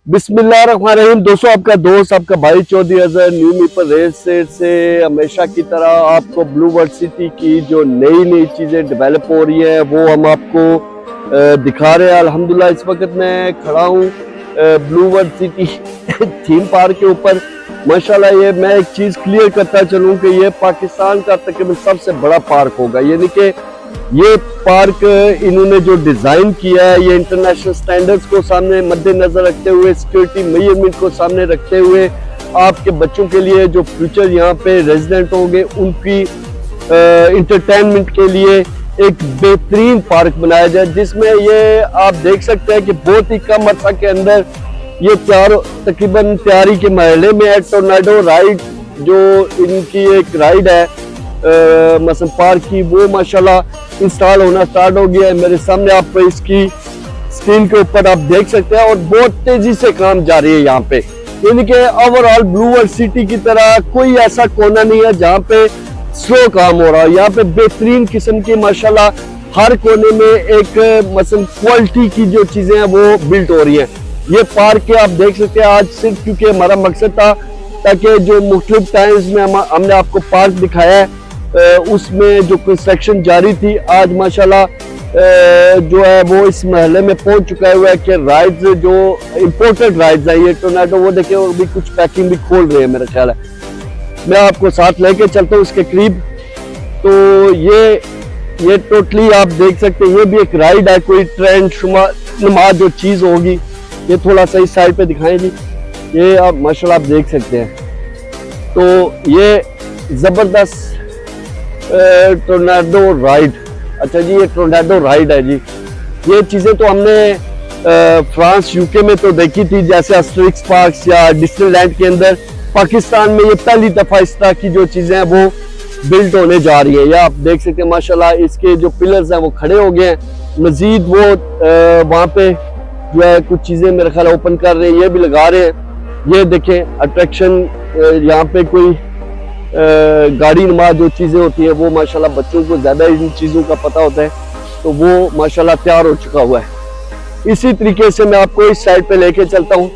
बिस्मिल्लाहिर्रहमानिर्रहीम। दोस्तों, आपका दोस्त आपका भाई चौधरी अजहर न्यू मीपर रेल से हमेशा की तरह आपको ब्लू वर्ल्ड सिटी की जो नई नई चीज़ें डेवलप हो रही है वो हम आपको दिखा रहे हैं। अल्हम्दुलिल्लाह इस वक्त मैं खड़ा हूँ blue world city theme park के ऊपर। माशाल्लाह ये मैं एक चीज़ क्लियर करता चलूँ कि ये पाकिस्तान का तकरीबन सबसे बड़ा पार्क होगा। यानी कि ये पार्क इन्होंने जो डिज़ाइन किया है ये इंटरनेशनल स्टैंडर्ड्स को सामने मद्देनजर रखते हुए, सिक्योरिटी मेजरमेंट को सामने रखते हुए, आपके बच्चों के लिए जो फ्यूचर यहाँ पे रेजिडेंट होंगे उनकी इंटरटेनमेंट के लिए एक बेहतरीन पार्क बनाया जाए, जिसमें ये आप देख सकते हैं कि बहुत ही कम अर्सा के अंदर ये तकरीबन तैयारी के महले में है। टोर्नाडो राइड जो इनकी एक राइड है मसन पार्क की, वो माशाल्लाह इंस्टॉल होना स्टार्ट हो गया है। मेरे सामने आप इसकी स्क्रीन के ऊपर आप देख सकते हैं और बहुत तेजी से काम जारी है यहाँ पे। यानी कि ओवरऑल ब्लू वर्ल्ड सिटी की तरह कोई ऐसा कोना नहीं है जहाँ पे स्लो काम हो रहा है। यहाँ पे बेहतरीन किस्म की माशाल्लाह हर कोने में एक मसन क्वालिटी की जो चीजें हैं वो बिल्ट हो रही हैं। ये पार्क के आप देख सकते हैं आज सिर्फ क्योंकि हमारा मकसद था ताकि जो मुख्तलिफ टाइम्स में हमने आपको पार्क दिखाया है उसमें जो कंस्ट्रक्शन जारी थी, आज माशाल्लाह जो है वो इस महल्ले में पहुंच चुका हुआ है कि राइड्स जो इम्पोर्टेड राइड्स हैं ये टोर्नाडो, वो देखिए और भी कुछ पैकिंग भी खोल रहे हैं मेरा ख्याल है। मैं आपको साथ लेके चलता हूँ इसके करीब। तो ये टोटली आप देख सकते हैं, ये भी एक राइड है, कोई ट्रेंड शुमा नुमा जो चीज़ होगी। ये थोड़ा सा इस साइड पे दिखाएं जी, ये आप माशाल्लाह आप देख सकते हैं। तो ये ज़बरदस्त टोर्नाडो राइड, अच्छा जी ये टोर्नाडो राइड है जी। ये चीज़ें तो हमने फ्रांस यूके में तो देखी थी, जैसे एस्टेरिक्स पार्क्स या डिस्नीलैंड के अंदर। पाकिस्तान में ये पहली दफ़ा इस तरह की जो चीज़ें हैं वो बिल्ड होने जा रही है। या आप देख सकते हैं माशाल्लाह इसके जो पिलर्स हैं वो खड़े हो गए हैं। मजीद वो वहाँ पे जो है कुछ चीज़ें मेरे ख्याल ओपन कर रहे हैं, ये भी लगा रहे हैं। ये देखें अट्रैक्शन, यहाँ पे कोई गाड़ी नुमा जो चीज़ें होती है वो माशाल्लाह बच्चों को ज़्यादा इन चीज़ों का पता होता है, तो वो माशाल्लाह तैयार हो चुका हुआ है। इसी तरीके से मैं आपको इस साइड पे लेके चलता हूँ।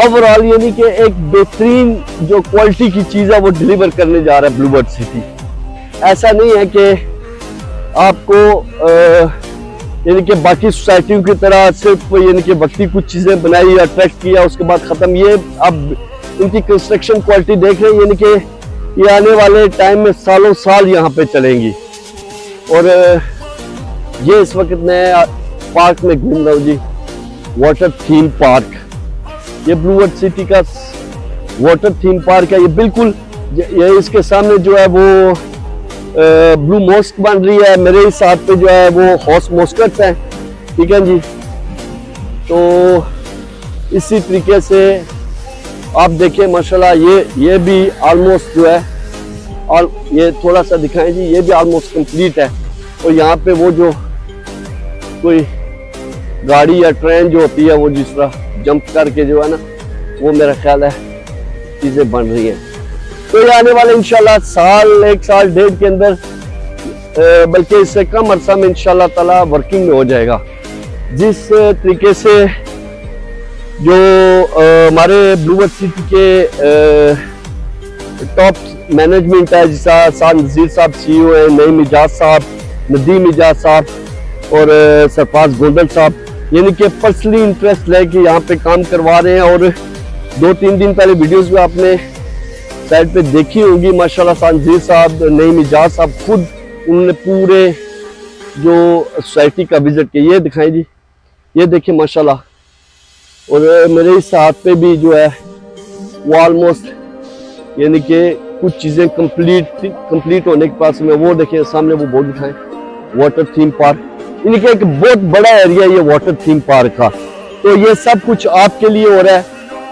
ओवरऑल यानी कि एक बेहतरीन जो क्वालिटी की चीज़ है वो डिलीवर करने जा रहा है ब्लू वर्ल्ड सिटी। ऐसा नहीं है कि आपको यानी कि बाकी सोसाइटियों की तरह सिर्फ यानी कि वक्ती कुछ चीज़ें बनाई, अट्रैक्ट किया, उसके बाद ख़त्म। ये अब इनकी कंस्ट्रक्शन क्वालिटी देख रहे हैं, यानी कि ये आने वाले टाइम में सालों साल यहाँ पे चलेंगी। और ये इस वक्त मैं पार्क में घूम रहा हूँ जी, वाटर थीम पार्क। ये ब्लू वर्ल्ड सिटी का वाटर थीम पार्क है। ये बिल्कुल ये इसके सामने जो है वो ब्लू मॉस्क बन रही है, मेरे इस हाथ पे जो है वो हॉर्स मॉस्कट्स हैं, ठीक है जी। तो इसी तरीके से आप देखें माशाल्लाह ये भी ऑलमोस्ट जो है, और ये थोड़ा सा दिखाएं जी, ये भी ऑलमोस्ट कंप्लीट है। और यहाँ पे वो जो कोई गाड़ी या ट्रेन जो होती है वो जिस तरह जंप करके जो है ना, वो मेरा ख्याल है चीज़ें बन रही हैं। तो ये आने वाले इंशाल्लाह साल, एक साल डेढ़ के अंदर, बल्कि इससे कम अरसा में इंशाल्लाह ताला वर्किंग में हो जाएगा। जिस तरीके से जो हमारे ब्लू वर्ल्ड सिटी के टॉप मैनेजमेंट है, जैसा नज़ीर साहब CEO है, नईम इजाज साहब, नदीम इजाज साहब और सरफराज गोंदल साहब, यानी कि पर्सनली इंटरेस्ट लेके यहाँ पे काम करवा रहे हैं। और 2-3 दिन पहले वीडियोस में आपने साइड पे देखी होगी माशाल्लाह नज़ीर साहब, नईम इजाज साहब खुद उन्होंने पूरे जो सोसाइटी का विजिट किया। ये दिखाएं जी, ये देखिए माशाल्लाह। और मेरे इस हाथ पे भी जो है वो ऑलमोस्ट यानी कि कुछ चीज़ें कंप्लीट होने के पास में, वो देखें सामने वो बोर्ड दिखाएं, वाटर थीम पार्क। यानी कि एक बहुत बड़ा एरिया ये वाटर थीम पार्क का। तो ये सब कुछ आपके लिए हो रहा है।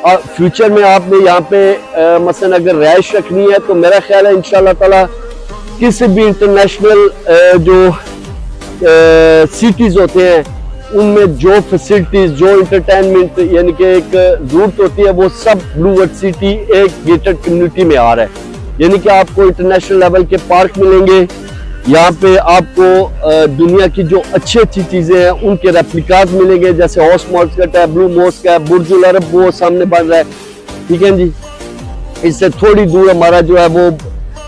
और फ्यूचर में आपने यहाँ पे मसलन अगर रहायश रखनी है तो मेरा ख्याल है इंशाल्लाह ताला किसी भी इंटरनेशनल जो सिटीज़ होते हैं उनमें जो फैसिलिटीज, जो इंटरटेनमेंट यानी कि एक जरूरत होती है, वो सब ब्लू वर्ल्ड सिटी एक गेटेड कम्युनिटी में आ रहा है। यानी कि आपको इंटरनेशनल लेवल के पार्क मिलेंगे, यहाँ पे आपको दुनिया की जो अच्छी अच्छी चीजें हैं उनके रेप्लिकाट मिलेंगे, जैसे हॉर्स मॉस्कट है, ब्लू मॉस्क है, बुर्ज अल अरब वो सामने बन रहा है, ठीक है जी। इससे थोड़ी दूर हमारा जो है वो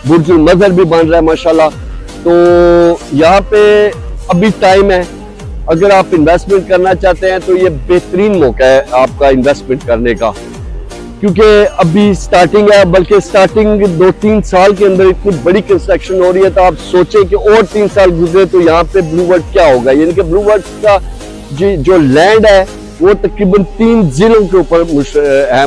बुर्ज अल मजहर भी बन रहा है माशाल्लाह। तो यहाँ पे अभी टाइम है, अगर आप इन्वेस्टमेंट करना चाहते हैं तो ये बेहतरीन मौका है आपका इन्वेस्टमेंट करने का, क्योंकि अभी स्टार्टिंग है, बल्कि स्टार्टिंग 2-3 साल के अंदर इतनी बड़ी कंस्ट्रक्शन हो रही है। तो आप सोचें कि और 3 साल गुजरे तो यहाँ पे ब्लू वर्ल्ड क्या होगा। यानी कि ब्लू वर्ल्ड का जो लैंड है वो तकरीबन 3 जिलों के ऊपर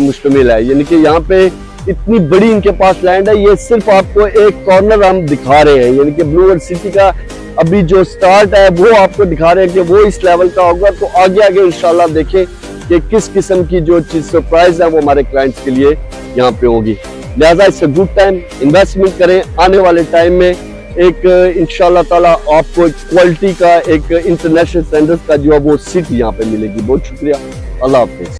मुश्तमिल है। यानी कि यहाँ पे इतनी बड़ी इनके पास लैंड है। ये सिर्फ आपको एक कॉर्नर हम दिखा रहे हैं, यानी कि ब्लू वर्ल्ड सिटी का अभी जो स्टार्ट है वो आपको दिखा रहे हैं कि वो इस लेवल का होगा। तो आगे आगे इंशाल्लाह देखें कि किस किस्म की जो चीज सरप्राइज है वो हमारे क्लाइंट्स के लिए यहाँ पे होगी। लिहाजा it's a good time, investment करें। आने वाले टाइम में एक इंशाल्लाह ताला आपको क्वालिटी का एक इंटरनेशनल स्टैंडर्ड का जो है वो सिटी यहाँ पे मिलेगी। बहुत शुक्रिया, अल्लाह हाफिज।